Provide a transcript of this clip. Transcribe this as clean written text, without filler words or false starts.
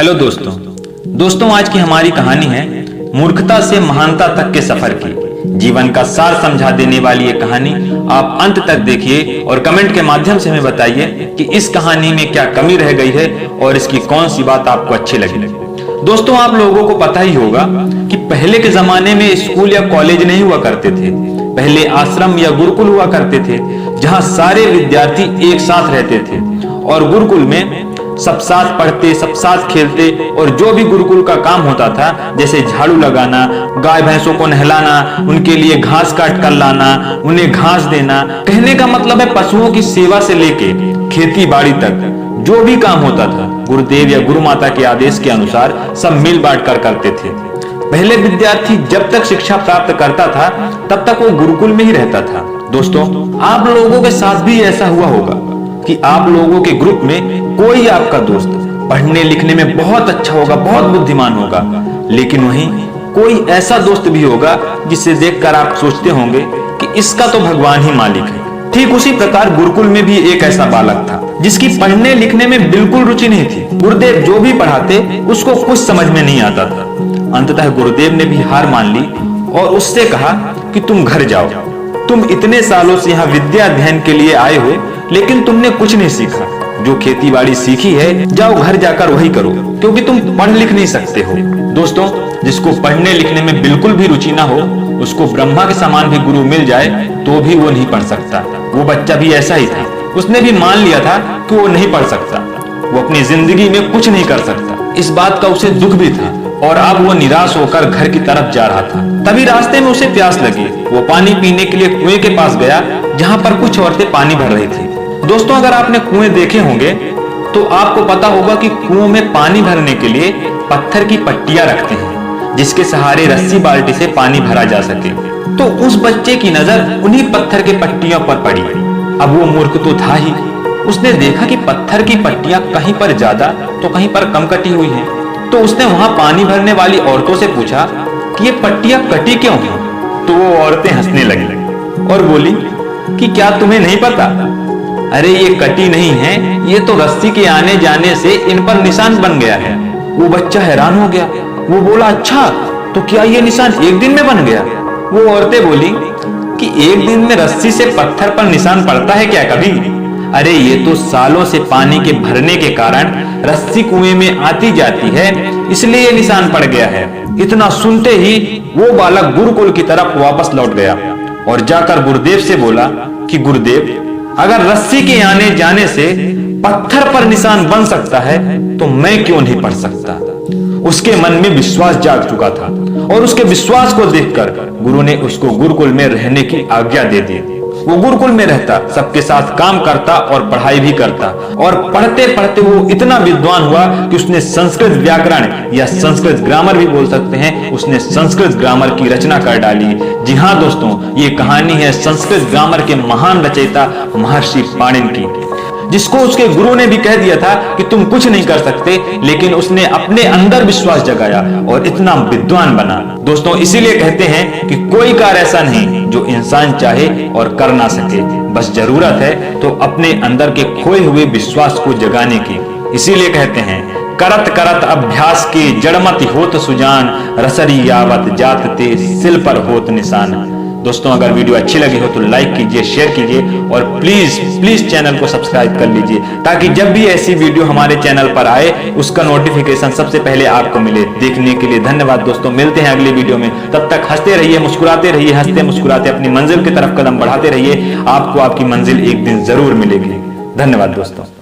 Hello दोस्तों आज की हमारी कहानी है मूर्खता से महानता तक के सफर की। जीवन का सार समझा देने वाली ये कहानी आप अंत तक देखिए और कमेंट के माध्यम से हमें बताइए कि इस कहानी में क्या कमी रह गई है और इसकी कौन सी बात आपको अच्छी लगी। दोस्तों, आप लोगों को पता ही होगा कि पहले के जमाने में स्कूल या कॉलेज नहीं हुआ करते थे। पहले आश्रम या गुरुकुल हुआ करते थे जहां सारे विद्यार्थी एक साथ रहते थे और गुरुकुल में सब साथ पढ़ते, सब साथ खेलते और जो भी गुरुकुल का काम होता था, जैसे झाड़ू लगाना, गाय भैंसों को नहलाना, उनके लिए घास काट कर लाना, उन्हें घास देना, कहने का मतलब है पशुओं की सेवा से लेके खेती बाड़ी तक जो भी काम होता था गुरुदेव या गुरु माता के आदेश के अनुसार सब मिल बांट कर करते थे। पहले विद्यार्थी जब तक शिक्षा प्राप्त करता था तब तक वो गुरुकुल में ही रहता था। दोस्तों, आप लोगों के साथ भी ऐसा हुआ होगा कि आप लोगों के ग्रुप में कोई आपका दोस्त पढ़ने लिखने में बहुत अच्छा होगा, बहुत बुद्धिमान होगा, लेकिन वहीं कोई ऐसा दोस्त भी होगा जिसे देखकर आप सोचते होंगे कि इसका तो भगवान ही मालिक है। ठीक उसी प्रकार गुरुकुल में भी एक ऐसा बालक था जिसकी पढ़ने लिखने में बिल्कुल रुचि नहीं थी। गुरुदेव जो भी पढ़ाते उसको कुछ समझ में नहीं आता था। अंततः गुरुदेव ने भी हार मान ली और उससे कहा कि तुम घर जाओ, तुम इतने सालों से यहाँ विद्या अध्ययन के लिए आए हो लेकिन तुमने कुछ नहीं सीखा। जो खेती बाड़ी सीखी है जाओ घर जाकर वही करो, क्योंकि तुम पढ़ लिख नहीं सकते हो। दोस्तों, जिसको पढ़ने लिखने में बिल्कुल भी रुचि ना हो उसको ब्रह्मा के समान भी गुरु मिल जाए तो भी वो नहीं पढ़ सकता। वो बच्चा भी ऐसा ही था। उसने भी मान लिया था कि वो नहीं पढ़ सकता, वो अपनी जिंदगी में कुछ नहीं कर सकता। इस बात का उसे दुख भी था और अब वो निराश होकर घर की तरफ जा रहा था। तभी रास्ते में उसे प्यास लगी। वो पानी पीने के लिए कुएं के पास गया जहां पर कुछ औरतें पानी भर रही थी। दोस्तों, अगर आपने कुएं देखे होंगे तो आपको पता होगा कि कुओं में पानी भरने के लिए पत्थर की पट्टियां रखते हैं जिसके सहारे रस्सी बाल्टी से पानी भरा जा सके। तो उस बच्चे की नजर उन्हीं पत्थर के पट्टियों पर पड़ी। अब वो मूर्ख तो था ही। उसने देखा कि पत्थर की पट्टियां कहीं पर ज्यादा तो कहीं पर कम कटी हुई हैं। तो उसने वहां पानी भरने वाली औरतों से पूछा कि ये पट्टियां कटी क्यों हैं? तो वो औरतें हंसने लगी और बोली कि क्या तुम्हें नहीं पता? अरे ये कटी नहीं है, ये तो रस्सी के आने जाने से इन पर निशान बन गया है। वो बच्चा हैरान हो गया। वो बोला, अच्छा तो क्या ये निशान एक दिन में बन गया? वो औरतें बोली कि एक दिन में रस्सी से पत्थर पर निशान पड़ता है क्या कभी? अरे ये तो सालों से पानी के भरने के कारण रस्सी कुएं में आती जाती है, इसलिए ये निशान पड़ गया है। इतना सुनते ही वो बालक गुरुकुल की तरफ वापस लौट गया और जाकर गुरुदेव से बोला कि गुरुदेव, अगर रस्सी के आने जाने से पत्थर पर निशान बन सकता है तो मैं क्यों नहीं पढ़ सकता? उसके मन में विश्वास जाग चुका था और उसके विश्वास को देखकर गुरु ने उसको गुरुकुल में रहने की आज्ञा दे दी। वो गुरुकुल में रहता, सबके साथ काम करता और पढ़ाई भी करता और पढ़ते पढ़ते वो इतना विद्वान हुआ कि उसने संस्कृत व्याकरण या संस्कृत ग्रामर भी बोल सकते हैं, उसने संस्कृत ग्रामर की रचना कर डाली। जी हाँ दोस्तों, ये कहानी है संस्कृत ग्रामर के महान रचयिता महर्षि पाणिनि की, जिसको उसके गुरु ने भी कह दिया था कि तुम कुछ नहीं कर सकते, लेकिन उसने अपने अंदर विश्वास जगाया और इतना विद्वान बना। दोस्तों, इसीलिए कहते हैं कि कोई कार्य ऐसा नहीं जो इंसान चाहे और कर ना सके, बस जरूरत है तो अपने अंदर के खोए हुए विश्वास को जगाने की। इसीलिए कहते हैं, करत करत अभ्यास के जड़मति होत सुजान, रसरी यावत जात ते सिल पर होत निशान। दोस्तों, अगर वीडियो अच्छी लगी हो तो लाइक कीजिए, शेयर कीजिए और प्लीज चैनल को सब्सक्राइब कर लीजिए ताकि जब भी ऐसी वीडियो हमारे चैनल पर आए उसका नोटिफिकेशन सबसे पहले आपको मिले। देखने के लिए धन्यवाद दोस्तों, मिलते हैं अगली वीडियो में। तब तक हंसते रहिए, मुस्कुराते रहिए, हंसते मुस्कुराते अपनी मंजिल की तरफ कदम बढ़ाते रहिए। आपको आपकी मंजिल एक दिन जरूर मिलेगी। धन्यवाद दोस्तों।